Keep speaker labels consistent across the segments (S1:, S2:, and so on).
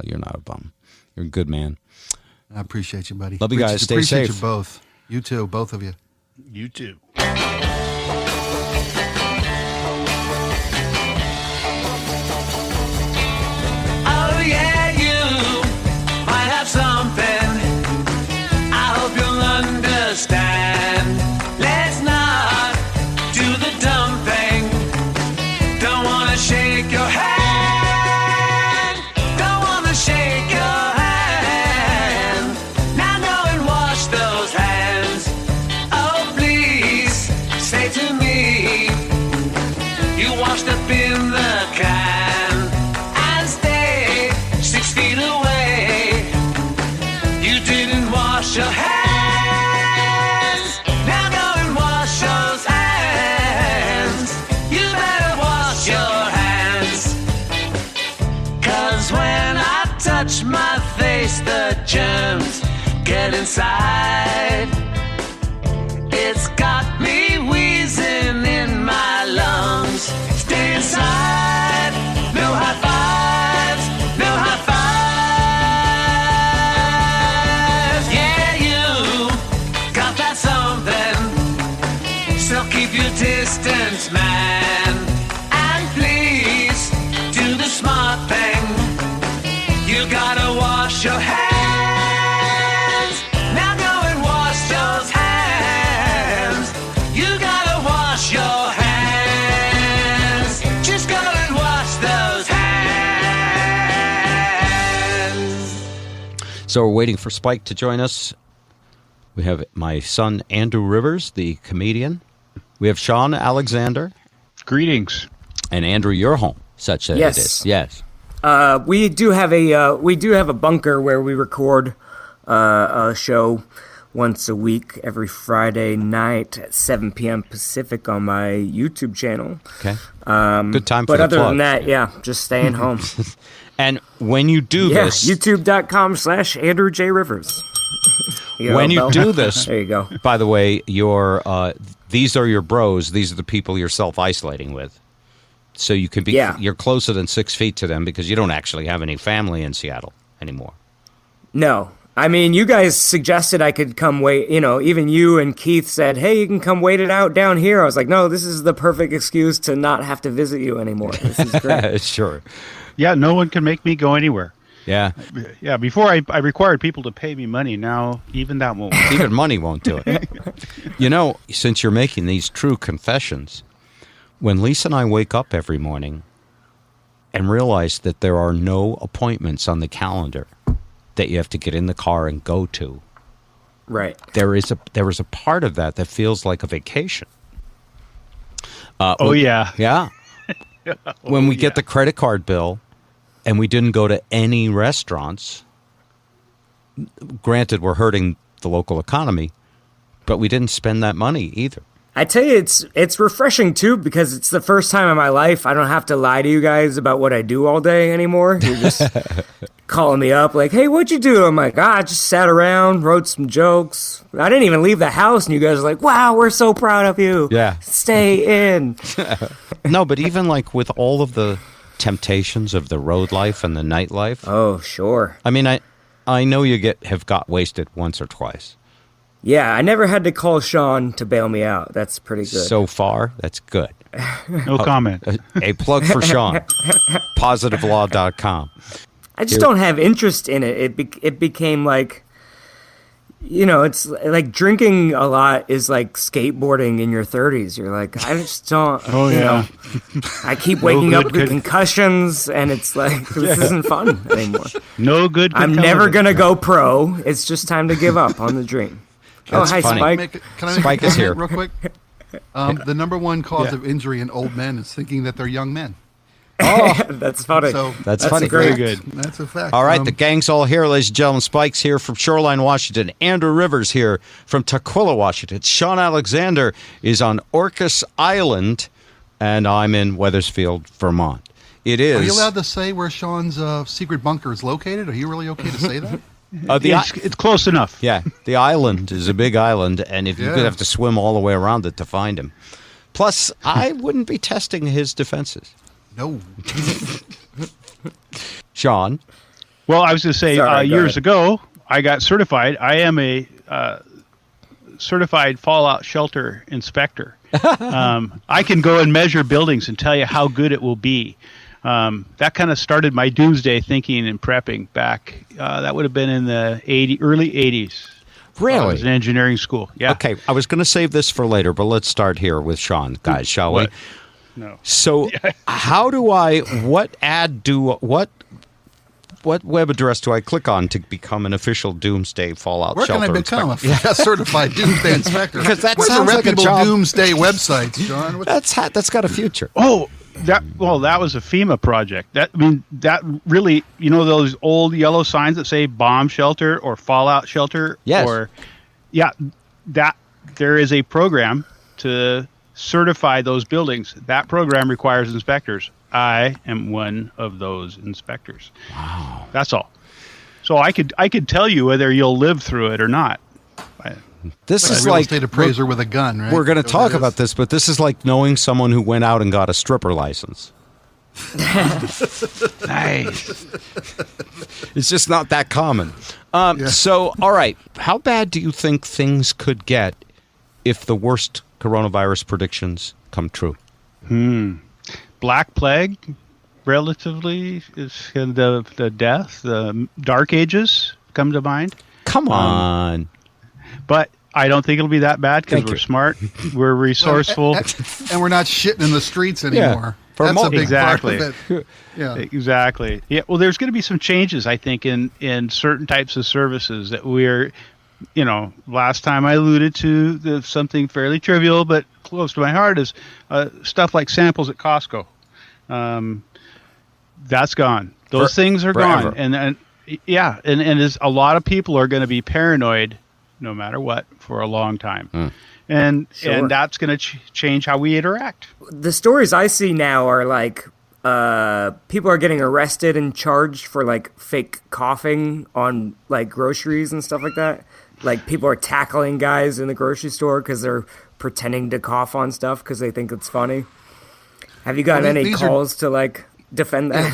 S1: you're not a bum. You're a good man.
S2: I appreciate you, buddy.
S1: Love you guys. Stay
S2: appreciate
S1: safe.
S2: You both. You too, both of you.
S3: You too.
S4: Oh yeah, you might have something. I hope you'll understand. Let's not do the dumb thing. Don't wanna shake your hand. Don't wanna shake your hand. Now go and wash those hands. Oh please, say to me, you washed up in the can and stay 6 feet away. You didn't wash your hands. Now go and wash those hands. You better wash your hands. 'Cause when I touch my face, the germs get inside. It's got me wheezing in my lungs. Stay inside. No high fives. No high fives. Yeah, you got that something. So keep your distance, man. And please do the smart thing. You gotta wash your hands. Now go and wash those hands. You gotta wash your hands. Just go and wash those hands.
S1: So we're waiting for Spike to join us. We have my son, Andrew Rivers, the comedian. We have Sean Alexander.
S3: Greetings.
S1: And Andrew, you're home, such that
S5: Yes.
S1: it is. Yes.
S5: We do have a bunker where we record a show once a week, every Friday night at 7 p.m. Pacific on my YouTube channel.
S1: Okay. Good time for
S5: But
S1: the
S5: other
S1: plug.
S5: than that, yeah, just staying home.
S1: And when you do
S5: Yeah,
S1: this,
S5: youtube.com/Andrew J. Rivers.
S1: when you do this,
S5: there you go.
S1: by the way, these are your bros. These are the people you're self-isolating with. So you can be, you're closer than 6 feet to them because you don't actually have any family in Seattle anymore.
S5: No. I mean, you guys suggested I could come wait, even you and Keith said, hey, you can come wait it out down here. I was like, no, this is the perfect excuse to not have to visit you anymore. This is great.
S1: Sure.
S3: Yeah, no one can make me go anywhere.
S1: Yeah.
S3: Yeah, before I required people to pay me money. Now, even that won't work.
S1: Even money won't do it. Since you're making these true confessions, when Lisa and I wake up every morning and realize that there are no appointments on the calendar that you have to get in the car and go to,
S5: right?
S1: There is a part of that feels like a vacation.
S3: Yeah.
S1: When we get the credit card bill and we didn't go to any restaurants, granted we're hurting the local economy, but we didn't spend that money either.
S5: I tell you, it's refreshing, too, because it's the first time in my life I don't have to lie to you guys about what I do all day anymore. You're just calling me up like, hey, what'd you do? I'm like, I just sat around, wrote some jokes. I didn't even leave the house, and you guys are like, wow, we're so proud of you.
S1: Yeah.
S5: Stay in.
S1: No, but even like with all of the temptations of the road life and the nightlife.
S5: Oh, sure.
S1: I mean, I know you have got wasted once or twice.
S5: Yeah, I never had to call Sean to bail me out. That's pretty good.
S1: So far, that's good.
S3: No comment.
S1: A plug for Sean. PositiveLaw.com.
S5: I just don't have interest in it. It became like, it's like drinking a lot is like skateboarding in your 30s. You're like, I just don't.
S3: Oh, yeah.
S5: I keep waking up with concussions, and it's like, this isn't fun anymore.
S3: No good.
S5: I'm never going to go pro. It's just time to give up on the dream.
S1: That's
S5: hi,
S1: funny.
S5: Spike.
S2: Can I make
S1: Spike
S2: a
S1: is
S2: comment
S1: here.
S2: real quick? The number one cause of injury in old men is thinking that they're young men.
S5: Oh, that's funny.
S2: So
S1: That's funny.
S5: Great.
S3: Very good.
S2: That's a fact.
S1: All right, the gang's all here, ladies and gentlemen. Spike's here from Shoreline, Washington. Andrew Rivers here from Tukwila, Washington. Sean Alexander is on Orcas Island, and I'm in Wethersfield, Vermont. It is.
S2: Are you allowed to say where Sean's secret bunker is located? Are you really okay to say that?
S3: It's close enough.
S1: Yeah, the island is a big island, and if you could have to swim all the way around it to find him. Plus, I wouldn't be testing his defenses.
S2: No.
S1: Sean,
S3: Well, I was going to say
S5: Sorry, go
S3: years
S5: ahead.
S3: ago, I got certified. I am a certified fallout shelter inspector. I can go and measure buildings and tell you how good it will be. That kind of started my doomsday thinking and prepping back. That would have been in the early 80s. I
S1: Really?
S3: was in engineering school. Yeah.
S1: Okay, I was going to save this for later, but let's start here with Sean, guys, shall
S3: What?
S1: we?
S3: No.
S1: So, what web address do I click on to become an official Doomsday Fallout
S2: Where can
S1: Shelter
S2: I become
S1: inspector?
S2: a certified doomsday inspector?
S1: Because that
S2: Where's
S1: sounds
S2: the
S1: like a
S2: reputable
S1: job.
S2: doomsday websites, John?
S1: That's got a future.
S3: Oh, that was a FEMA project. That really, those old yellow signs that say bomb shelter or fallout shelter.
S1: Yes.
S3: That there is a program to certify those buildings. That program requires inspectors. I am one of those inspectors. Wow. That's all. So I could tell you whether you'll live through it or not.
S1: This
S2: Like
S1: is
S2: a real
S1: like
S2: estate appraiser with a gun, right?
S1: we're going to
S2: Is that what
S1: talk
S2: it is?
S1: about this, but this is like knowing someone who went out and got a stripper license.
S3: Nice.
S1: It's just not that common. So, all right, how bad do you think things could get if the worst coronavirus predictions come true?
S3: Black Plague, relatively, is the death. The Dark Ages come to mind.
S1: Come on.
S3: But I don't think it'll be that bad because
S1: Thank
S3: we're
S1: you.
S3: smart, we're resourceful.
S2: And we're not shitting in the streets anymore.
S1: For
S2: That's
S1: mo-
S2: a big
S3: Exactly.
S2: part of it. Yeah.
S3: Exactly. Yeah. Well, there's going to be some changes, I think, in certain types of services that we're, last time I alluded to something fairly trivial but close to my heart is stuff like samples at Costco. That's gone. Those things are
S1: forever.
S3: gone. And as a lot of people are going to be paranoid no matter what for a long time. And that's going to change how we interact.
S5: The stories I see now are like people are getting arrested and charged for like fake coughing on like groceries and stuff like that. Like people are tackling guys in the grocery store because they're pretending to cough on stuff because they think it's funny. Have you gotten
S2: Well,
S5: any
S2: these are-
S5: calls to like defend that?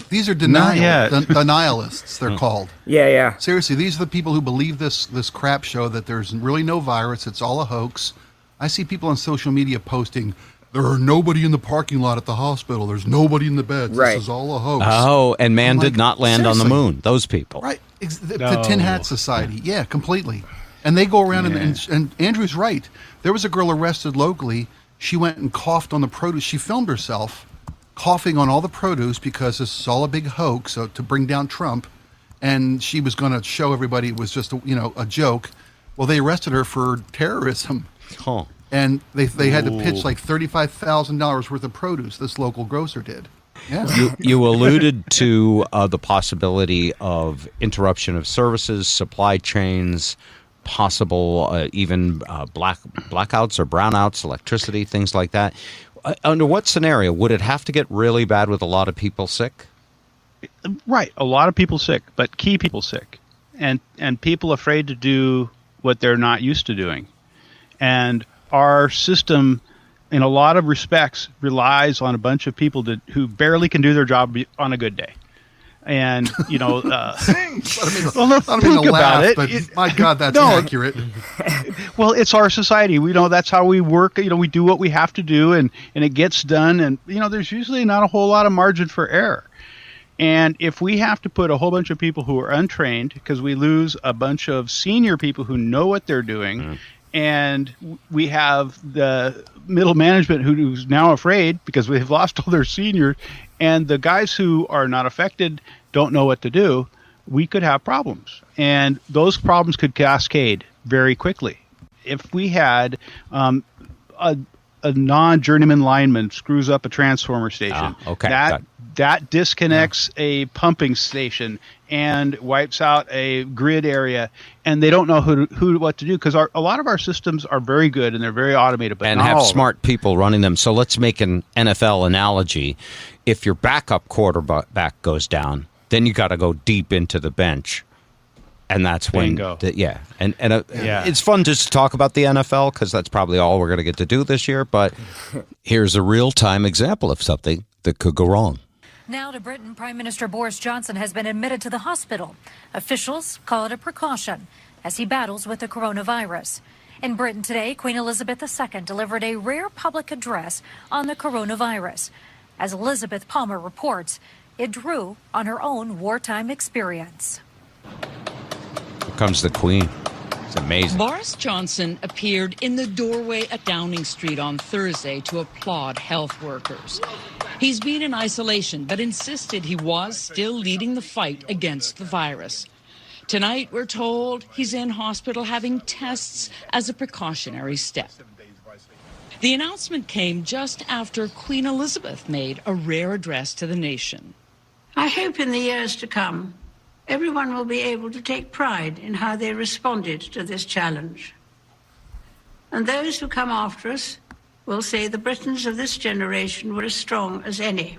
S2: These are
S3: Not yet.
S2: denialists, they're called.
S5: Yeah.
S2: Seriously, these are the people who believe this crap show that there's really no virus. It's all a hoax. I see people on social media posting, there are nobody in the parking lot at the hospital. There's nobody in the beds.
S5: Right.
S2: This is all a hoax.
S1: Oh, and man
S2: I'm
S1: did
S2: like,
S1: not land on the
S2: seriously?
S1: moon. Those people.
S2: Right. The Tin Hat Society. Yeah, completely. And they go around and Andrew's right. There was a girl arrested locally. She went and coughed on the produce. She filmed herself coughing on all the produce because this is all a big hoax to bring down Trump. And she was going to show everybody it was just a joke. Well, they arrested her for terrorism.
S1: Huh.
S2: And they had to pitch like $35,000 worth of produce. This local grocer did. Yeah.
S1: You alluded to the possibility of interruption of services, supply chains, possible even blackouts or brownouts, electricity, things like that. Under what scenario would it have to get really bad with a lot of people sick?
S3: Right. A lot of people sick, but key people sick. And people afraid to do what they're not used to doing. And our system, in a lot of respects, relies on a bunch of people who barely can do their job on a good day. And,
S2: I don't mean
S3: think
S2: to
S3: about
S2: laugh,
S3: it.
S2: but my God, that's
S3: No.
S2: accurate.
S3: Well, it's our society. We know that's how we work. We do what we have to do, and it gets done. And, there's usually not a whole lot of margin for error. And if we have to put a whole bunch of people who are untrained, because we lose a bunch of senior people who know what they're doing, and we have the middle management who's now afraid because we've lost all their seniors, and the guys who are not affected don't know what to do, we could have problems. And those problems could cascade very quickly. If we had a non-journeyman lineman screws up a transformer station, that disconnects a pumping station and wipes out a grid area, and they don't know what to do because a lot of our systems are very good and they're very automated, but
S1: And
S3: not
S1: have
S3: all of them.
S1: smart people running them. So let's make an NFL analogy. If your backup quarterback goes down, then you got to go deep into the bench. And that's when,
S3: Bingo.
S1: It's fun just to talk about the NFL because that's probably all we're going to get to do this year. But here's a real-time example of something that could go wrong.
S6: Now to Britain, Prime Minister Boris Johnson has been admitted to the hospital. Officials call it a precaution as he battles with the coronavirus. In Britain today, Queen Elizabeth II delivered a rare public address on the coronavirus. As Elizabeth Palmer reports, it drew on her own wartime experience.
S1: Here comes the Queen. It's amazing.
S7: Boris Johnson appeared in the doorway at Downing Street on Thursday to applaud health workers. He's been in isolation, but insisted he was still leading the fight against the virus. Tonight, we're told he's in hospital having tests as a precautionary step. The announcement came just after Queen Elizabeth made a rare address to the nation.
S8: I hope in the years to come, everyone will be able to take pride in how they responded to this challenge. And those who come after us will say the Britons of this generation were as strong as any.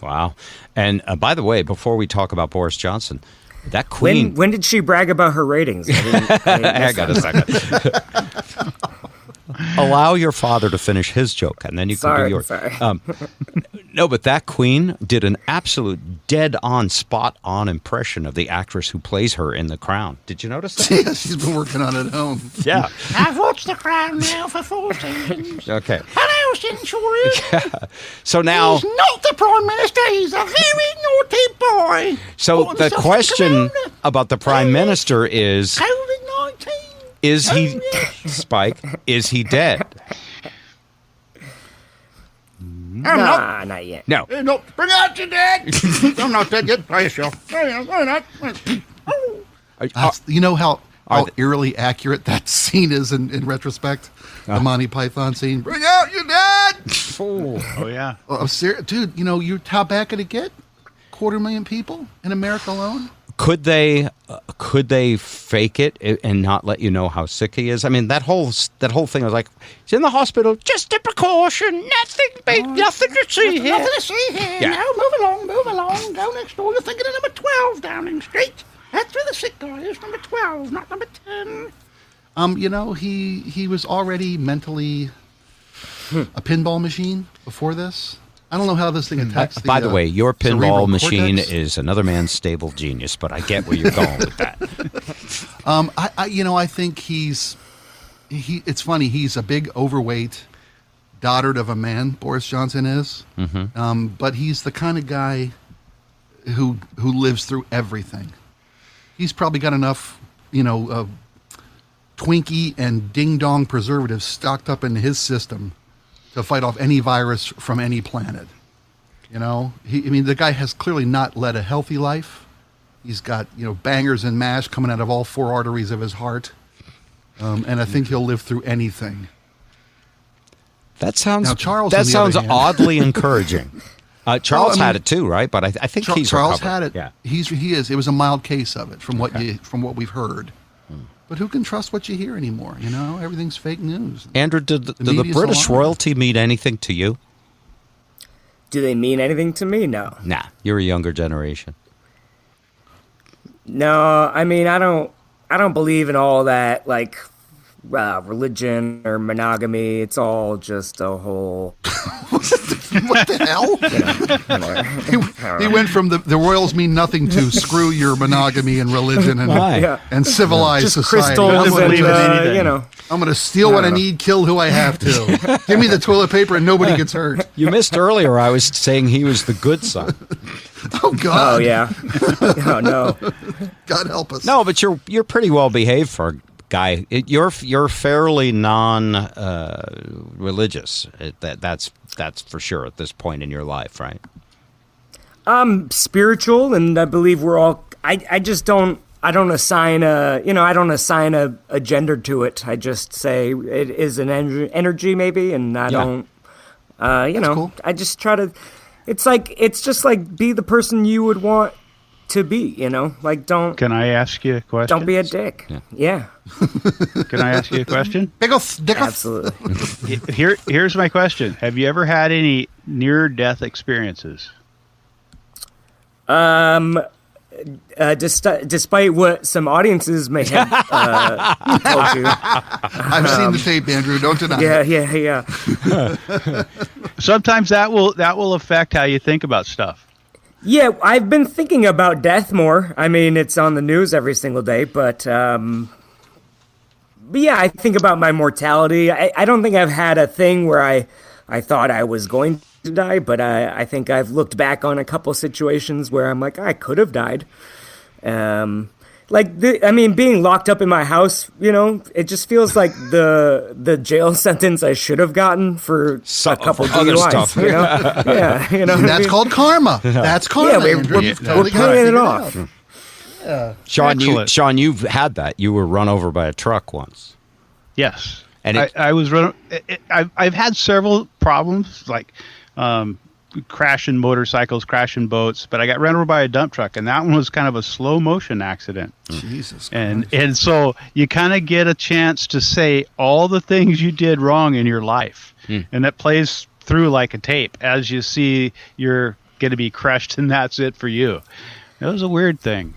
S1: Wow. And by the way, before we talk about Boris Johnson, that Queen...
S5: When did she brag about her ratings?
S1: I got a second. Allow your father to finish his joke, and then you can do yours.
S5: Sorry.
S1: No, but that Queen did an absolute dead-on, spot-on impression of the actress who plays her in The Crown. Did you notice that?
S2: Yeah, she's been working on it at home.
S1: Yeah.
S9: I've watched The Crown now for 4 seasons.
S1: Okay.
S9: Hello, Centurion.
S1: Yeah. So now...
S9: He's not the Prime Minister. He's a very naughty boy.
S1: So
S9: Put
S1: the
S9: himself
S1: question
S9: around.
S1: about the Prime Minister is...
S9: COVID-19.
S1: Is he... Spike, is he dead?
S5: Nah, not yet.
S1: No.
S9: No, bring out your dad. I'm not dead yet. Play yourself.
S2: You know how
S1: Are
S2: eerily accurate that scene is in retrospect? The Monty Python scene. Bring out your dad!
S3: Oh, yeah.
S2: Oh, I'm serious. Dude, you know, how bad could it get? 250,000 people in America alone?
S1: Could they fake it and not let you know how sick he is? I mean, that whole thing was like, he's in the hospital, just a precaution, nothing to see here.
S9: Nothing to see here.
S1: Yeah.
S9: Now, move along. Go next door. You're thinking of number 12 Downing Street. That's where the sick guy is, number 12, not number 10.
S2: You know, he was already mentally a pinball machine before this. I don't know how this thing attacks
S1: By the way, your pinball
S2: cerebral
S1: machine
S2: cortex.
S1: is another man's stable genius, but I get where you're going with that.
S2: I think it's funny. He's a big, overweight dotard of a man, Boris Johnson is. Mm-hmm. But he's the kind of guy who lives through everything. He's probably got enough, Twinkie and Ding Dong preservatives stocked up in his system to fight off any virus from any planet. The guy has clearly not led a healthy life. He's got, bangers and mash coming out of all 4 arteries of his heart. And I think he'll live through anything.
S1: That sounds
S2: Now, Charles,
S1: that
S2: on the
S1: sounds
S2: other hand-
S1: oddly encouraging. Charles had it too, right? But I think he's
S2: Charles
S1: recovered.
S2: had it.
S1: Yeah.
S2: He is. It was a mild case of it from what we've heard. But who can trust what you hear anymore? Everything's fake news.
S1: Andrew, did the
S2: media's
S1: British
S2: a lie.
S1: royalty mean anything to you?
S5: Do they mean anything to me? No.
S1: Nah, you're a younger generation.
S5: No, I mean, I don't believe in all that, like, religion or monogamy. It's all just a whole...
S2: What the hell? He went from the royals mean nothing to screw your monogamy and religion and civilized
S5: just
S2: society.
S5: crystals and,
S2: I'm going to steal what I need, kill who I have to. Give me the toilet paper and nobody gets hurt.
S1: You missed earlier. I was saying he was the good son.
S2: Oh God!
S5: Oh yeah. Oh no.
S2: God help us.
S1: No, but you're pretty well behaved for a guy. You're fairly non-religious. That's for sure at this point in your life, right?
S5: I'm spiritual, and I believe we're all. I just don't. I don't assign a gender to it. I just say it is an energy, maybe, and I don't.
S2: Cool.
S5: I just try to. It's just like be the person you would want to be. Like don't.
S3: Can I ask you a question?
S5: Don't be a dick. Yeah.
S3: Can I ask you a question?
S5: Absolutely.
S3: Here's my question. Have you ever had any near-death experiences?
S5: Despite what some audiences may have told you.
S2: I've seen the tape, Andrew. Don't deny it.
S5: Yeah.
S3: Sometimes that will affect how you think about stuff.
S5: Yeah, I've been thinking about death more. I mean, it's on the news every single day, but yeah, I think about my mortality. I don't think I've had a thing where I thought I was going to die, but I think I've looked back on a couple situations where I'm like, I could have died. Being locked up in my house, it just feels like the jail sentence I should have gotten for a couple
S1: other
S5: DUIs,
S1: stuff.
S5: Yeah,
S2: And that's called karma. That's karma.
S5: Yeah,
S2: Andrew.
S5: we're
S2: You've totally
S5: playing it
S2: got
S5: off.
S1: Sean, you've had that. You were run over by a truck once.
S3: Yes.
S1: And
S3: I was run. I've had several problems like crashing motorcycles, crashing boats, but I got run over by a dump truck, and that one was kind of a slow motion accident.
S2: Jesus.
S3: And so you kind of get a chance to say all the things you did wrong in your life, and that plays through like a tape as you see you're going to be crushed, and that's it for you. It was a weird thing.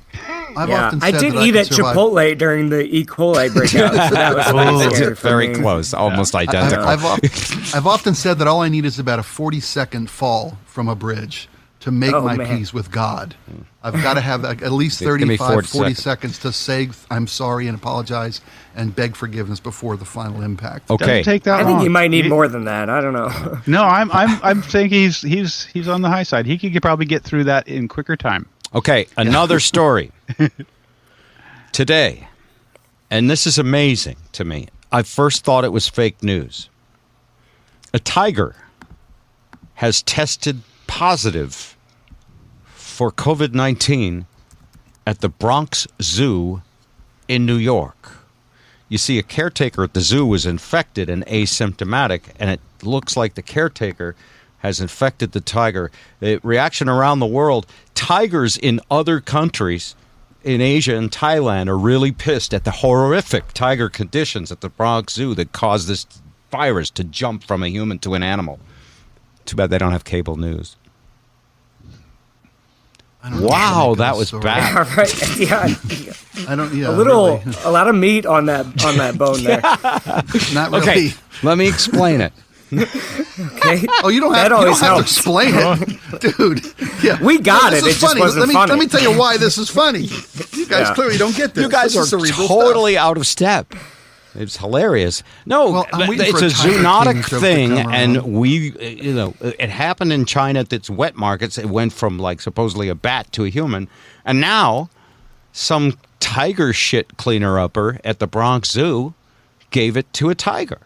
S2: I've often
S5: I
S2: said
S5: did
S2: that
S5: eat
S2: could
S5: at
S2: survive.
S5: Chipotle during the E. coli breakout. So that was pretty scary for
S1: very
S5: me.
S1: close, almost identical.
S2: I've often said that all I need is about a 40-second fall from a bridge to make my peace with God. I've got to have at least
S1: Give me
S2: 40
S1: 40
S2: seconds to say I'm sorry and apologize and beg forgiveness before the final impact.
S1: Okay.
S3: Doesn't take that
S5: I think
S3: long.
S5: you might need more than that. I don't know.
S3: No, I'm thinking he's on the high side. He could probably get through that in quicker time.
S1: Okay, another story. Today, and this is amazing to me, I first thought it was fake news. A tiger has tested positive for COVID-19 at the Bronx Zoo in New York. You see, a caretaker at the zoo was infected and asymptomatic, and it looks like the caretaker has infected the tiger. The reaction around the world, tigers in other countries, in Asia and Thailand, are really pissed at the horrific tiger conditions at the Bronx Zoo that caused this virus to jump from a human to an animal. Too bad they don't have cable news. Wow, that was bad.
S5: All right. Yeah.
S2: I don't. Yeah,
S5: A lot of meat on that bone there.
S2: not really.
S1: Okay, let me explain it.
S5: Okay.
S2: Oh, you don't have,
S5: That
S2: you don't
S5: always
S2: have to
S5: helps.
S2: explain it, dude. Yeah,
S5: We got
S2: this
S5: it.
S2: is
S5: It just
S2: funny.
S5: wasn't
S2: let me
S5: funny.
S2: let me tell you why this is funny. You guys clearly don't get this.
S1: You guys
S2: This is
S1: are
S2: cerebral
S1: totally out of step. It's hilarious. No,
S2: Well, I'm waiting
S1: it's
S2: for
S1: a
S2: a Tiger
S1: zoonotic
S2: King joke to
S1: thing,
S2: come
S1: and
S2: around.
S1: it happened in China at its wet markets. It went from like supposedly a bat to a human, and now some tiger shit cleaner-upper at the Bronx Zoo gave it to a tiger.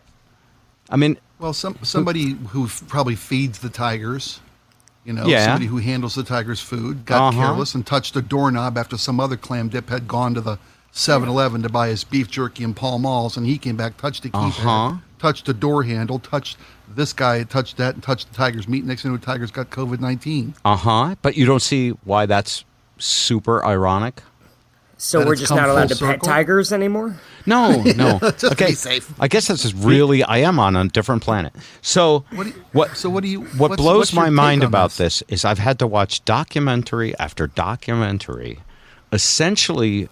S1: I mean,
S2: Well, somebody who probably feeds the tigers,
S1: Yeah.
S2: somebody who handles the tiger's food, got careless and touched a doorknob after some other clam dip had gone to the 7-Eleven to buy his beef jerky and Pall Malls, and he came back, touched a keypad, touched a door handle, touched this guy, touched that, and touched the tiger's meat. Next thing you know, the tiger's got COVID-19.
S1: but you don't see why that's super ironic.
S5: So
S2: That
S5: we're
S2: it's
S5: just
S2: come
S5: not allowed to
S2: full
S5: pet
S2: circle?
S5: tigers anymore?
S1: No.
S2: Just
S1: Okay,
S2: be safe.
S1: I guess that's just really. I am on a different planet. So what
S2: what's
S1: blows
S2: your
S1: my
S2: take
S1: mind
S2: on
S1: about this is I've had to watch documentary after documentary, essentially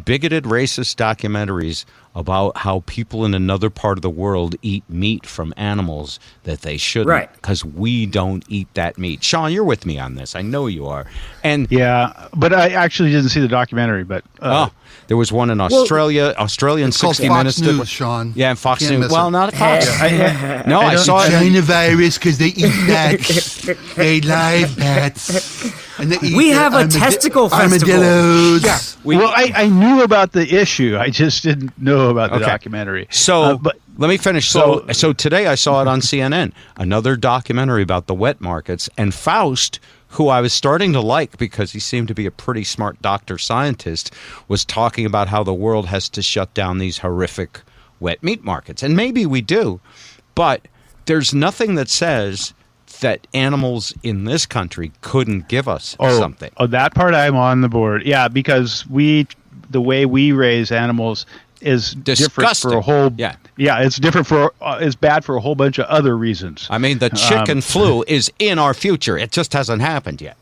S1: bigoted, racist documentaries about how people in another part of the world eat meat from animals that they shouldn't,
S5: Right.
S1: because we don't eat that meat. Sean, you're with me on this. I know you are. And
S3: Yeah, but I actually didn't see the documentary. But
S1: there was one in Australia, Australian
S2: It's called
S1: 60
S2: Fox
S1: Minutes.
S2: News, Sean.
S1: Yeah, Fox
S2: Can't
S1: News.
S2: miss
S1: Well,
S2: it.
S1: not Fox. No, I saw it.
S2: China virus because they eat bats. They live bats. And they eat
S5: We
S2: the
S5: have a testicle festival.
S2: armadillos.
S1: Yeah.
S3: I knew about the issue. I just didn't know about the
S1: Okay.
S3: documentary.
S1: So
S3: but
S1: let me finish. So today I saw it on CNN, another documentary about the wet markets, and Faust, who I was starting to like because he seemed to be a pretty smart doctor scientist, was talking about how the world has to shut down these horrific wet meat markets. And maybe we do, but there's nothing that says that animals in this country couldn't give us something.
S3: Oh, that part I'm on the board. Yeah, because the way we raise animals is different for a whole. Yeah, it's different for. It's bad for a whole bunch of other reasons.
S1: I mean, the chicken flu is in our future. It just hasn't happened yet.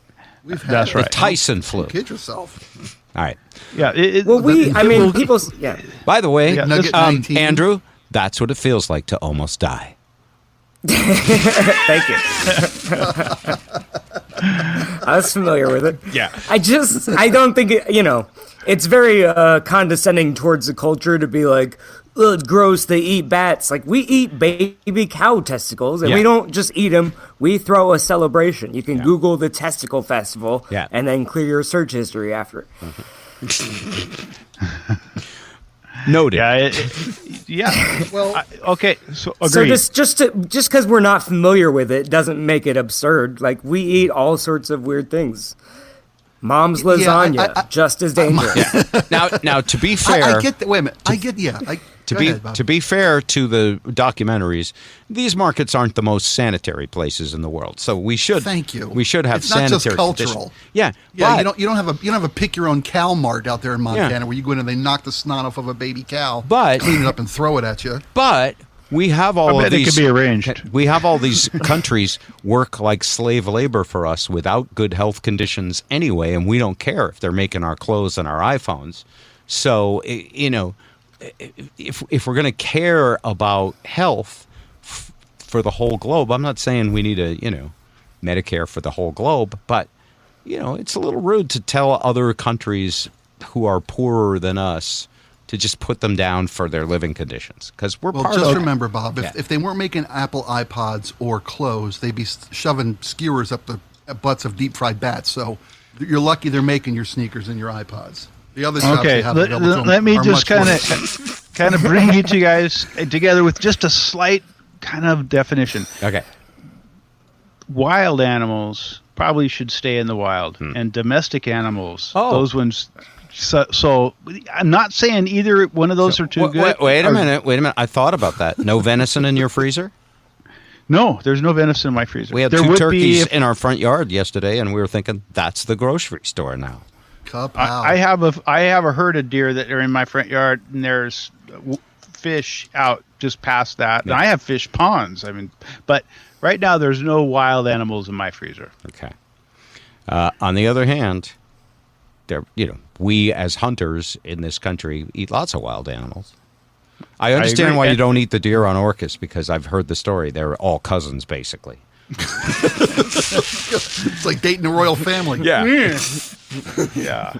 S3: That's right.
S1: The Tyson flu.
S2: Kid yourself.
S1: All right.
S3: Yeah.
S5: People. Yeah.
S1: By the way,
S2: Nugget 19.
S1: Andrew, that's what it feels like to almost die.
S5: Thank you. I was familiar with it.
S3: Yeah.
S5: I don't think it's very condescending towards the culture to be like, ugh, gross, they eat bats. Like, we eat baby cow testicles, and we don't just eat them. We throw a celebration. You can Google the Testicle Festival and then clear your search history after.
S1: Noted.
S3: Yeah.
S2: Well,
S3: okay. So agreed.
S5: So just because we're not familiar with it doesn't make it absurd. Like, we eat all sorts of weird things. Mom's lasagna, just as dangerous.
S1: Now, to be fair,
S2: I get that. Wait a minute.
S1: To be fair to the documentaries, these markets aren't the most sanitary places in the world. So we should
S2: Thank you.
S1: We should have
S2: it's not
S1: sanitary
S2: just cultural.
S1: conditions. Yeah.
S2: Yeah,
S1: but,
S2: you don't have a pick your own cow mart out there in Montana where you go in and they knock the snot off of a baby cow, clean it up and throw it at you.
S1: But we have all of these.
S3: It could be arranged.
S1: We have all these countries work like slave labor for us without good health conditions anyway, and we don't care if they're making our clothes and our iPhones. So if we're going to care about health for the whole globe, I'm not saying we need a Medicare for the whole globe, but it's a little rude to tell other countries who are poorer than us to just put them down for their living conditions, because we're part of it.
S2: Just remember, Bob, if they weren't making Apple iPods or clothes, they'd be shoving skewers up the butts of deep-fried bats. So you're lucky they're making your sneakers and your iPods. The other shops they have available to them
S3: let me
S2: are
S3: just
S2: much
S3: kind of bring you two guys together with just a slight kind of definition.
S1: Okay.
S3: Wild animals probably should stay in the wild, and domestic animals, those ones. So I'm not saying either one of those are too good.
S1: Wait a minute. I thought about that. No venison in your freezer?
S3: No, there's no venison in my freezer.
S1: We had two turkeys in our front yard yesterday, and we were thinking that's the grocery store now.
S3: I have a herd of deer that are in my front yard, and there's fish out just past that. Yeah. And I have fish ponds. But right now there's no wild animals in my freezer.
S1: Okay. On the other hand, we as hunters in this country eat lots of wild animals. I understand why you don't eat the deer on Orcas, because I've heard the story. They're all cousins, basically.
S2: It's like dating a royal family.
S1: Yeah.
S3: Yeah.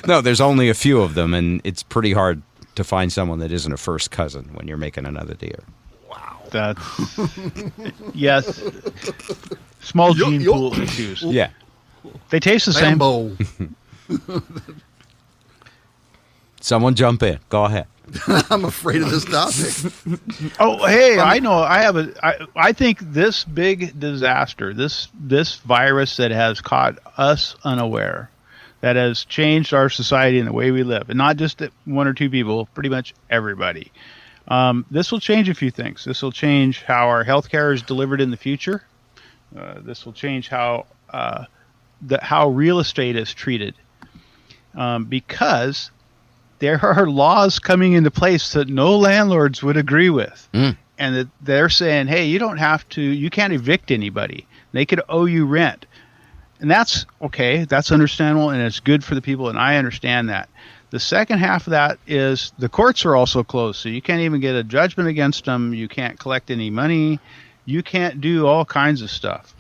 S1: No, there's only a few of them, and it's pretty hard to find someone that isn't a first cousin when you're making another deer.
S2: Wow.
S3: That's yes. Small gene pool issues.
S1: Yeah.
S3: They taste the same.
S1: Someone jump in. Go ahead.
S2: I'm afraid of this topic.
S3: Oh, hey, I know. I think this big disaster, this virus that has caught us unaware, that has changed our society and the way we live, and not just one or two people, pretty much everybody. This will change a few things. This will change how our healthcare is delivered in the future. This will change how real estate is treated, because there are laws coming into place that no landlords would agree with. And that they're saying, hey, you can't evict anybody. They could owe you rent. And that's okay. That's understandable, and it's good for the people, and I understand that. The second half of that is the courts are also closed, so you can't even get a judgment against them. You can't collect any money. You can't do all kinds of stuff.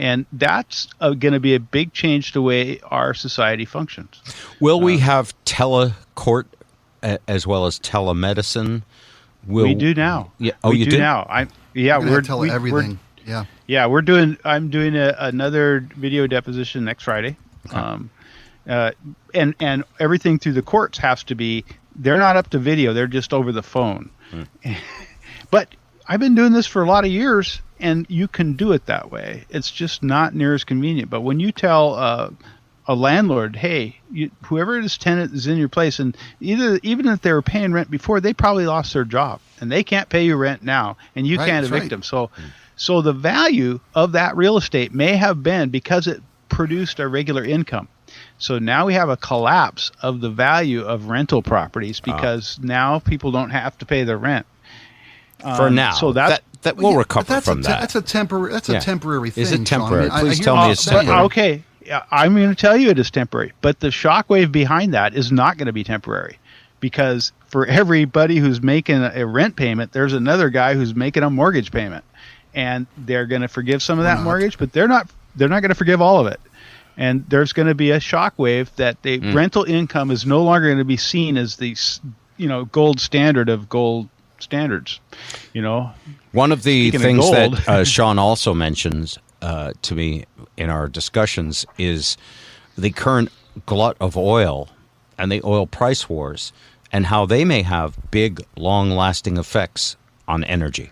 S3: And that's going to be a big change to the way our society functions.
S1: Will we have telecourt as well as telemedicine?
S3: We do now.
S1: Yeah.
S3: We do now.
S2: We're tele everything.
S3: I'm doing another video deposition next Friday. Okay. And everything through the courts has to be. They're not up to video. They're just over the phone. But I've been doing this for a lot of years, and you can do it that way. It's just not near as convenient. But when you tell a landlord, hey, whoever this tenant is in your place, and even if they were paying rent before, they probably lost their job, and they can't pay you rent now, and you can't evict them. So the value of that real estate may have been because it produced a regular income. So now we have a collapse of the value of rental properties because now people don't have to pay their rent.
S1: For now,
S3: so
S1: that will recover from that.
S2: That's a temporary thing.
S1: Is it temporary?
S2: Sean.
S1: Please tell me it's temporary.
S3: Okay, I'm going to tell you it is temporary. But the shockwave behind that is not going to be temporary, because for everybody who's making a rent payment, there's another guy who's making a mortgage payment, and they're going to forgive some of that mortgage, but they're not going to forgive all of it. And there's going to be a shockwave that the rental income is no longer going to be seen as the, gold standard of gold standards.
S1: One of the
S3: Speaking
S1: things
S3: of gold,
S1: that Sean also mentions to me in our discussions is the current glut of oil and the oil price wars, and how they may have big, long-lasting effects on energy.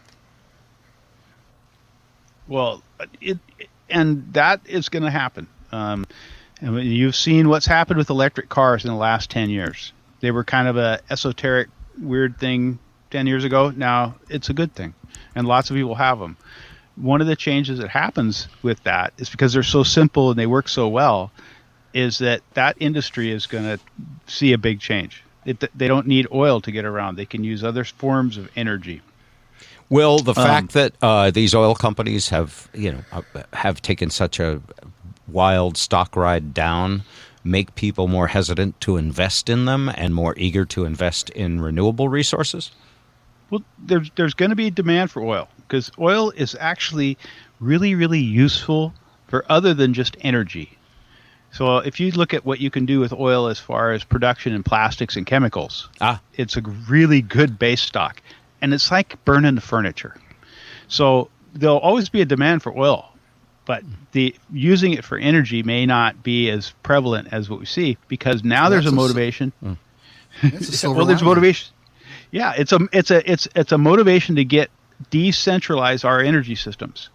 S3: well, and that is going to happen. And you've seen what's happened with electric cars in the last 10 years. They were kind of a esoteric, weird thing 10 years ago. Now it's a good thing, and lots of people have them. One of the changes that happens with that is because they're so simple and they work so well, is that industry is going to see a big change. They don't need oil to get around. They can use other forms of energy.
S1: Will the fact that these oil companies have taken such a wild stock ride down make people more hesitant to invest in them and more eager to invest in renewable resources?
S3: Well, there's going to be demand for oil, because oil is actually really, really useful for other than just energy. So if you look at what you can do with oil as far as production in plastics and chemicals, it's a really good base stock. And it's like burning the furniture. So there'll always be a demand for oil, but using it for energy may not be as prevalent as what we see, because now there's a motivation.
S2: It's a silver
S3: Well, there's
S2: lining.
S3: motivation. Yeah, it's a motivation to decentralize our energy systems.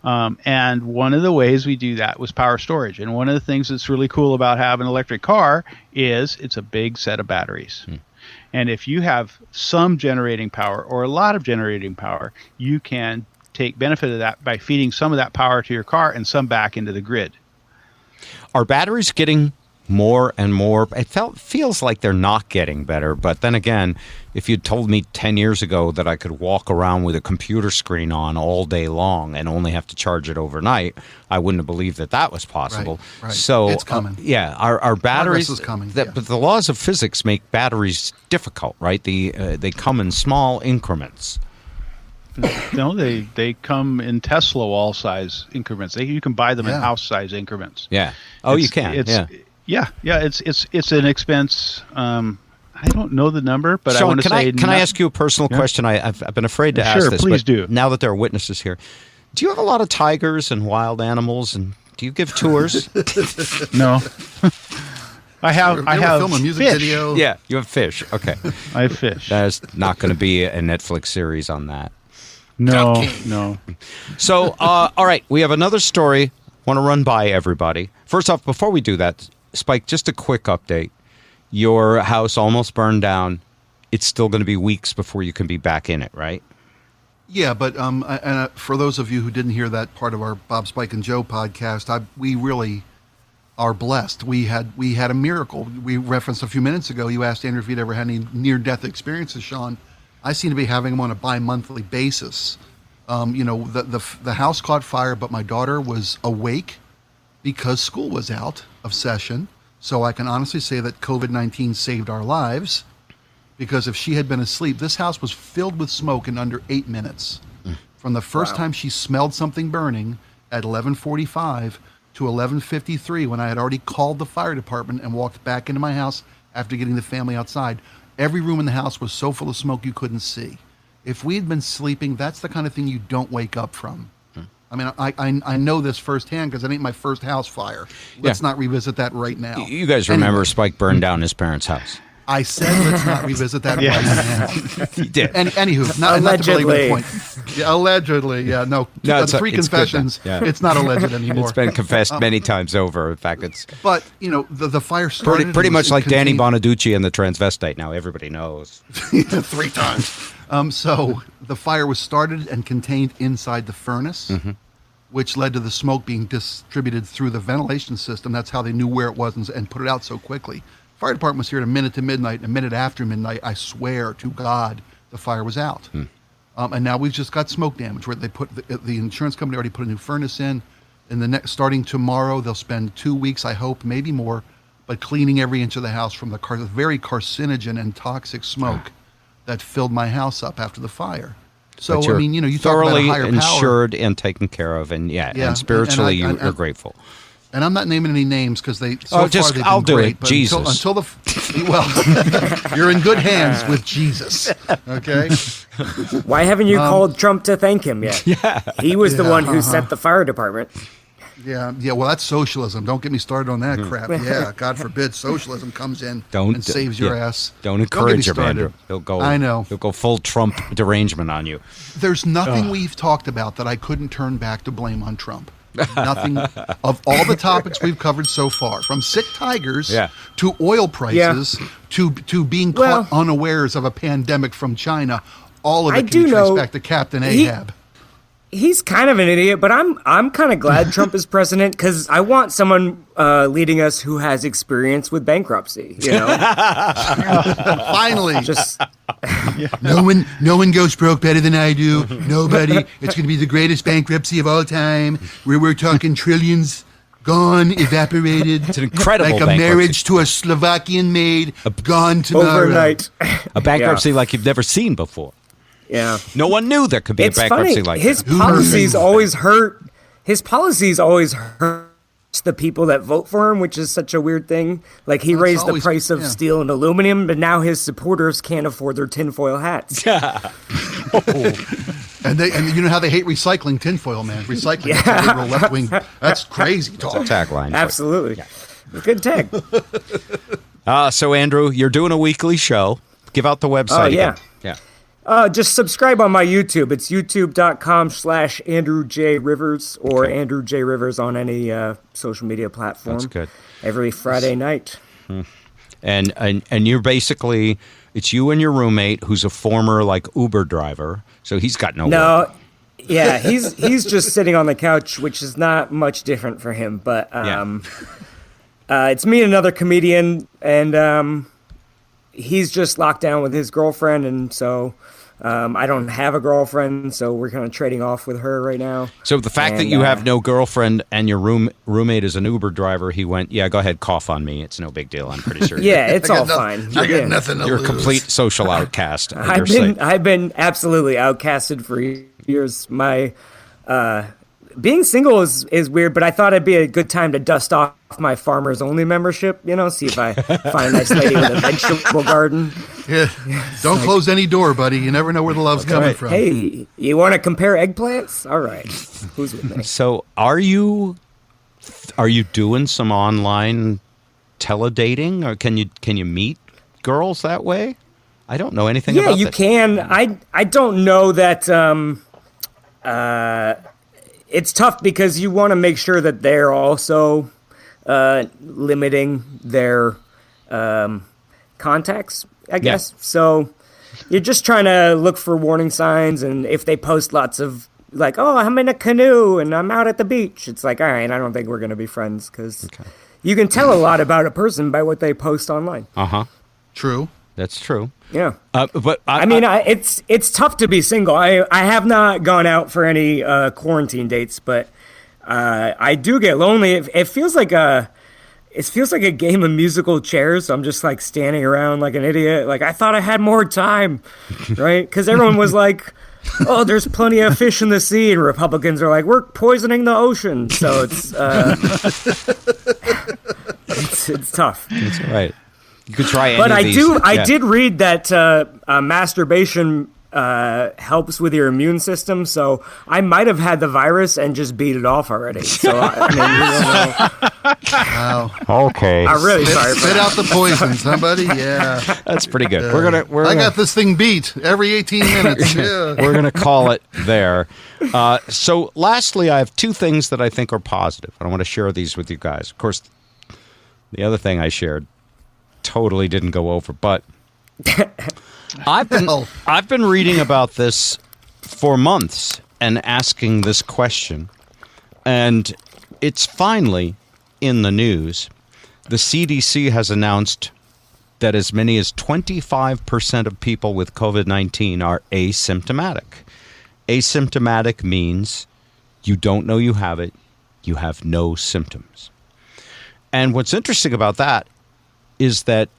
S3: And one of the ways we do that was power storage. And one of the things that's really cool about having an electric car is it's a big set of batteries. And if you have some generating power or a lot of generating power, you can take benefit of that by feeding some of that power to your car and some back into the grid.
S1: Are batteries getting more and more? It feels like they're not getting better. But then again, if you'd told me 10 years ago that I could walk around with a computer screen on all day long and only have to charge it overnight, I wouldn't have believed that was possible.
S2: Right.
S1: So
S2: It's coming.
S1: Our batteries,
S2: Progress is coming,
S1: but the laws of physics make batteries difficult, right? They come in small increments.
S3: No, they come in Tesla wall size increments. You can buy them in house size increments.
S1: Yeah. Oh, you can.
S3: Yeah. It's an expense. I don't know the number, but
S1: Sean,
S3: I want to say.
S1: Can I ask you a personal question? I've been afraid to ask
S3: Sure,
S1: this.
S3: please
S1: but
S3: do.
S1: Now that there are witnesses here, do you have a lot of tigers and wild animals, and do you give tours?
S3: No. I have
S2: film a music
S3: fish.
S2: video.
S1: Yeah, you have fish. Okay.
S3: I have fish.
S1: There's not going to be a Netflix series on that.
S3: No.
S1: So, all right, we have another story. Want to run by everybody. First off, before we do that, Spike, just a quick update. Your house almost burned down. It's still going to be weeks before you can be back in it, right?
S2: Yeah, but for those of you who didn't hear that part of our Bob, Spike, and Joe podcast, we really are blessed. We had a miracle. We referenced a few minutes ago. You asked Andrew if he'd ever had any near-death experiences, Sean. I seem to be having them on a bi-monthly basis. The house caught fire, but my daughter was awake because school was out of session. So I can honestly say that COVID-19 saved our lives, because if she had been asleep, this house was filled with smoke in under 8 minutes. From the first time she smelled something burning at 11:45 to 11:53, when I had already called the fire department and walked back into my house after getting the family outside, every room in the house was so full of smoke you couldn't see. If we had been sleeping, that's the kind of thing you don't wake up from. I mean, I know this firsthand because it ain't my first house fire. Let's not revisit that right now.
S1: You guys remember Spike burned down his parents' house.
S2: I said let's not revisit that right now.
S1: He did.
S2: Anywho, not to belabor the point. Yeah, allegedly, yeah. No,
S1: it's
S2: three confessions. It's not alleged anymore.
S1: It's been confessed many times over. In fact, it's...
S2: But, the fire started...
S1: Pretty much like Danny Bonaducci and the transvestite. Now everybody knows.
S2: 3 times. So the fire was started and contained inside the furnace, which led to the smoke being distributed through the ventilation system. That's how they knew where it was and put it out so quickly. Fire department was here at a minute to midnight. A minute after midnight, I swear to God, the fire was out. And now we've just got smoke damage, where they put the insurance company already put a new furnace in. And starting tomorrow, they'll spend 2 weeks, I hope, maybe more, but cleaning every inch of the house from the very carcinogen and toxic smoke that filled my house up after the fire. So
S1: But you're
S2: you talk about a
S1: thoroughly
S2: higher power.
S1: insured and taken care of, and and spiritually you're grateful.
S2: And I'm not naming any names because they've
S1: I'll
S2: been
S1: do
S2: great.
S1: it.
S2: But
S1: Jesus.
S2: until you're in good hands with Jesus. Okay.
S5: Why haven't you called Trump to thank him yet? Yeah, he was the one who set the fire department.
S2: Yeah. Well, that's socialism. Don't get me started on that crap. Yeah, God forbid socialism comes in and saves your ass.
S1: Don't encourage him, Andrew. He'll go.
S2: I know.
S1: He'll go full Trump derangement on you.
S2: There's nothing we've talked about that I couldn't turn back to blame on Trump. Nothing of all the topics we've covered so far, from sick tigers to oil prices to being caught unawares of a pandemic from China. All of it can be traced back to Captain Ahab.
S5: He's kind of an idiot, but I'm kind of glad Trump is president because I want someone leading us who has experience with bankruptcy.
S2: Finally, no one goes broke better than I do. Nobody. It's going to be the greatest bankruptcy of all time. We're talking trillions gone, evaporated.
S1: It's an incredible
S2: like a
S1: bankruptcy.
S2: marriage to a Slovakian maid, gone tomorrow.
S5: Overnight.
S1: A bankruptcy like you've never seen before.
S5: Yeah.
S1: No one knew there could be a bankruptcy like
S5: his
S1: that.
S5: policies always hurt. His policies always hurt the people that vote for him, which is such a weird thing. Like he raised the price of steel and aluminum, but now his supporters can't afford their tinfoil hats.
S2: And you know how they hate recycling tinfoil, man. Recycling. That's a liberal left wing. That's crazy talk.
S1: It's a tagline.
S5: Absolutely. Good tag.
S1: So Andrew, you're doing a weekly show. Give out the website.
S5: Yeah.
S1: Yeah.
S5: Just subscribe on my YouTube. It's youtube.com/Andrew J. Rivers or Andrew J. Rivers on any social media platform.
S1: That's good.
S5: Every Friday night.
S1: And you're basically, it's you and your roommate who's a former like Uber driver. So he's got no work.
S5: Yeah, he's just sitting on the couch, which is not much different for him. But it's me and another comedian, and he's just locked down with his girlfriend, and so I don't have a girlfriend, so we're kind of trading off with her right now.
S1: So the fact that you have no girlfriend and your roommate is an Uber driver, he went, go ahead, cough on me. It's no big deal. I'm pretty sure.
S5: Yeah, it's all fine.
S2: I got nothing to lose.
S1: You're a complete social outcast.
S5: I've been absolutely outcasted for years. My being single is weird, but I thought it'd be a good time to dust off my farmers only membership, see if I find a nice lady with a vegetable garden.
S2: Yeah. Don't close any door, buddy. You never know where the love's coming from.
S5: Hey, you want to compare eggplants? All right. Who's with me?
S1: So are you doing some online teledating, or can you meet girls that way? I don't know anything about
S5: that. Yeah, you can. I don't know that it's tough because you want to make sure that they're also limiting their contacts, I guess. Yeah. So you're just trying to look for warning signs, and if they post lots of like, oh, I'm in a canoe and I'm out at the beach, it's like, all right, I don't think we're going to be friends because you can tell a lot about a person by what they post online.
S2: True.
S1: That's true.
S5: Yeah.
S1: But
S5: it's tough to be single. I have not gone out for any quarantine dates, but I do get lonely. It feels like a game of musical chairs. So I'm just like standing around like an idiot. Like I thought I had more time, right? Because everyone was like, "Oh, there's plenty of fish in the sea," and Republicans are like, "We're poisoning the ocean." So it's it's tough.
S1: That's right. You could try any
S5: but
S1: of these.
S5: I did read that masturbation helps with your immune system, so I might have had the virus and just beat it off already. So
S2: Wow.
S1: Okay.
S5: I'm really sorry.
S2: Spit out the poison, somebody. Yeah.
S1: That's pretty good.
S2: I got this thing beat every 18 minutes. Yeah.
S1: We're gonna call it there. So lastly, I have two things that I think are positive. I want to share these with you guys. Of course, the other thing I shared totally didn't go over, but I've been reading about this for months and asking this question, and it's finally in the news. The CDC has announced that as many as 25% of people with COVID-19 are asymptomatic. Asymptomatic means you don't know you have it, you have no symptoms. And what's interesting about that is that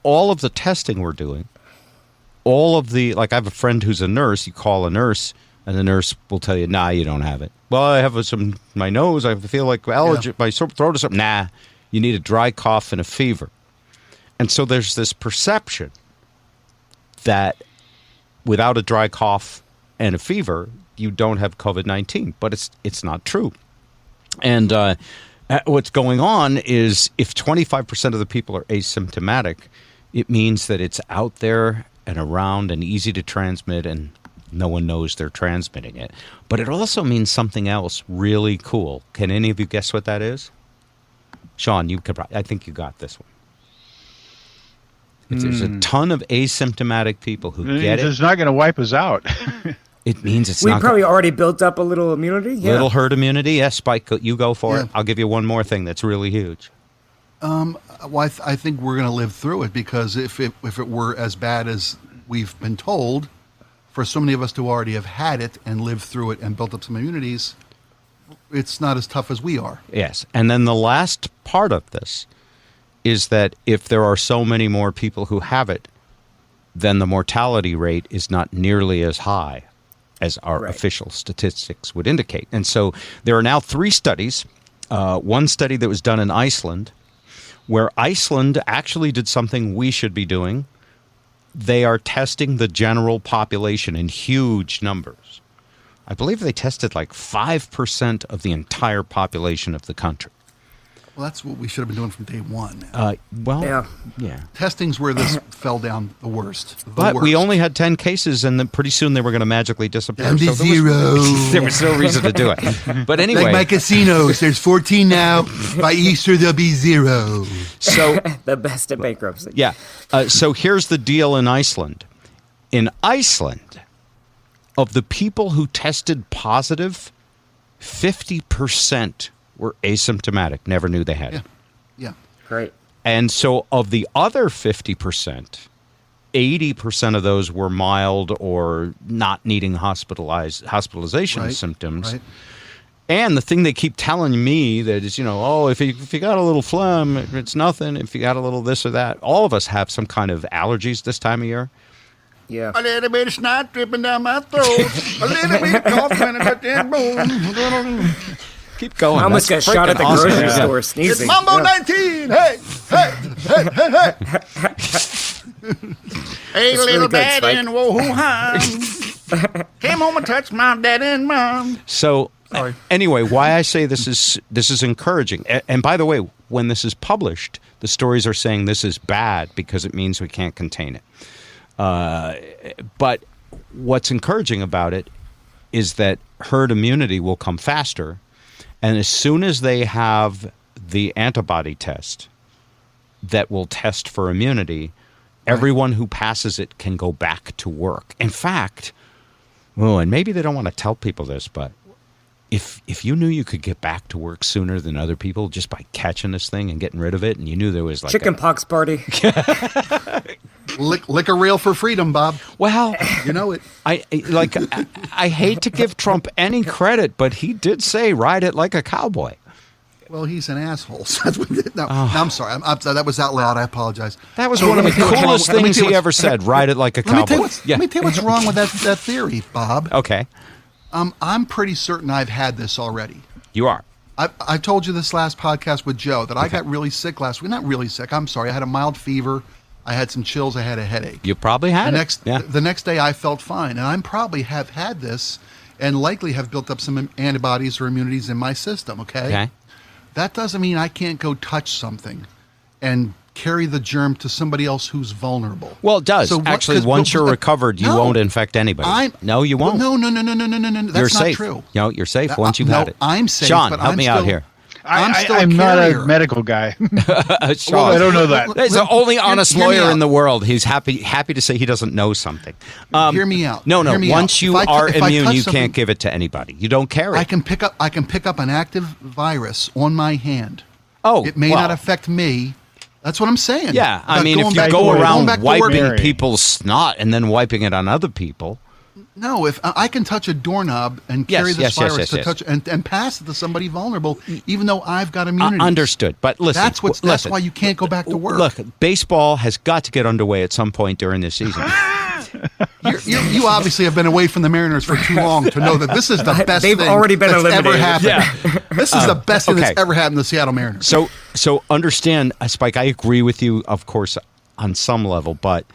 S1: all of the testing we're doing, all of the, like I have a friend who's a nurse. You call a nurse, and the nurse will tell you, nah, you don't have it. Well, I have my nose. I feel like allergy. My throat or something. Nah, you need a dry cough and a fever. And so there's this perception that without a dry cough and a fever, you don't have COVID-19. But it's not true. And what's going on is if 25% of the people are asymptomatic, it means that it's out there and around and easy to transmit, and no one knows they're transmitting it. But it also means something else really cool. Can any of you guess what that is? Sean, I think you got this one. There's a ton of asymptomatic people who get it.
S3: It's not going to wipe us out.
S1: It means it's
S5: We
S1: not.
S5: probably already built up a little immunity. Yeah.
S1: Little herd immunity. Yes, Spike, you go for it. I'll give you one more thing that's really huge.
S2: Well, I think we're going to live through it, because if it were as bad as we've been told, for so many of us to already have had it and lived through it and built up some immunities, it's not as tough as we are.
S1: Yes. And then the last part of this is that if there are so many more people who have it, then the mortality rate is not nearly as high as our official statistics would indicate. And so there are now 3 studies. One study that was done in Iceland, where Iceland actually did something we should be doing. They are testing the general population in huge numbers. I believe they tested like 5% of the entire population of the country.
S2: Well, that's what we should have been doing from day one.
S1: Yeah.
S2: Testing's where this fell down the worst.
S1: But we only had 10 cases, and then pretty soon they were going to magically disappear.
S2: Down to zero.
S1: There was no reason to do it. But anyway.
S2: Like my casinos, there's 14 now. By Easter, there'll be 0.
S1: So
S5: the best at bankruptcy.
S1: Yeah. So here's the deal in Iceland. In Iceland, of the people who tested positive, 50% were asymptomatic, never knew they had it.
S2: Yeah.
S5: Great.
S1: And so of the other 50%, 80% of those were mild or not needing hospitalization symptoms. Right. And the thing they keep telling me that is, if you got a little phlegm, it's nothing. If you got a little this or that, all of us have some kind of allergies this time of year.
S5: Yeah.
S9: A little bit of snot dripping down my throat. A little bit of cough and a then boom.
S1: Keep going.
S5: I almost got shot at the grocery store sneezing.
S9: It's Mambo 19. Hey. Hey,
S5: That's
S9: little
S5: really good,
S9: daddy
S5: Spike.
S9: and whoa-hoo-ha. Came home and touched my daddy and mom.
S1: So anyway, why I say this is encouraging. And by the way, when this is published, the stories are saying this is bad because it means we can't contain it. But what's encouraging about it is that herd immunity will come faster. And as soon as they have the antibody test that will test for immunity, everyone who passes it can go back to work. In fact, and maybe they don't want to tell people this, but if you knew you could get back to work sooner than other people just by catching this thing and getting rid of it, and you knew there was like
S5: chicken pox party.
S2: Lick a rail for freedom, Bob.
S1: Well,
S2: you know it.
S1: I hate to give Trump any credit, but he did say ride it like a cowboy.
S2: Well, he's an asshole. No, I'm sorry. That was out loud. I apologize.
S1: That was one of the coolest things he ever said. Ride it like a cowboy.
S2: Let me tell you what's wrong with that theory, Bob.
S1: Okay.
S2: I'm pretty certain I've had this already.
S1: You are.
S2: I told you this last podcast with Joe that I got really sick last week. Not really sick. I'm sorry. I had a mild fever. I had some chills. I had a headache.
S1: You probably had
S2: The next day I felt fine. And I probably have had this and likely have built up some antibodies or immunities in my system, okay? That doesn't mean I can't go touch something and carry the germ to somebody else who's vulnerable.
S1: Well, it does. Actually, once you're recovered, you won't infect anybody. No, you won't.
S2: No. That's
S1: you're
S2: not
S1: safe.
S2: True.
S1: No, you're safe once you've had it.
S2: I'm safe.
S1: Sean,
S2: but
S1: help me out here.
S3: I'm not a medical guy.
S1: Sean,
S3: I don't know that.
S1: There's the only honest lawyer in the world. He's happy to say he doesn't know something.
S2: Hear me out.
S1: No.
S2: Hear me
S1: once
S2: out.
S1: you are immune, you
S2: something,
S1: can't give it to anybody. You don't carry it.
S2: I can pick up an active virus on my hand.
S1: Oh,
S2: it may not affect me. That's what I'm saying.
S1: Yeah, I mean, if you go around wiping people's snot and then wiping it on other people.
S2: No, if I can touch a doorknob and carry this virus to touch and pass it to somebody vulnerable, even though I've got immunity.
S1: Understood, but listen,
S2: that's why you can't go back to work.
S1: Look, baseball has got to get underway at some point during this season.
S2: You obviously have been away from the Mariners for too long to know that this is the best
S5: They've
S2: thing
S5: already been
S2: that's ever
S5: eliminated.
S2: happened. This is the best thing that's
S1: okay.
S2: ever happened to the Seattle Mariners.
S1: So understand, Spike, I agree with you, of course, on some level, but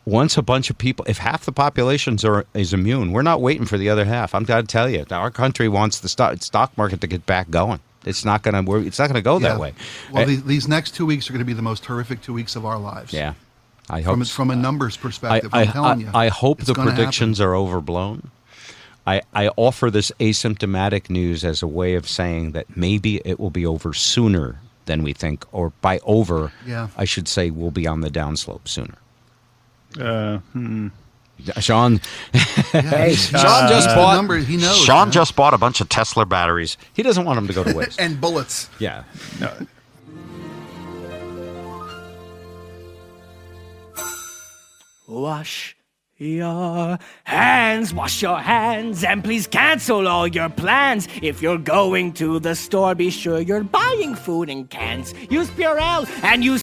S1: once a bunch of people, if half the population is immune, we're not waiting for the other half. I'm going to tell you, our country wants the stock market to get back going. It's not going to go that way.
S2: Well, these next 2 weeks are going to be the most horrific 2 weeks of our lives.
S1: Yeah. I hope
S2: from a numbers perspective, I'm telling you.
S1: I hope the predictions are overblown. I offer this asymptomatic news as a way of saying that maybe it will be over sooner than we think, or by over, I should say we'll be on the downslope sooner. Sean, Sean just bought.
S2: He knows.
S1: Sean just bought a bunch of Tesla batteries. He doesn't want them to go to waste.
S2: And bullets.
S1: Yeah. No.
S10: Wash your hands, and please cancel all your plans. If you're going to the store, be sure you're buying food in cans. Use Purell and use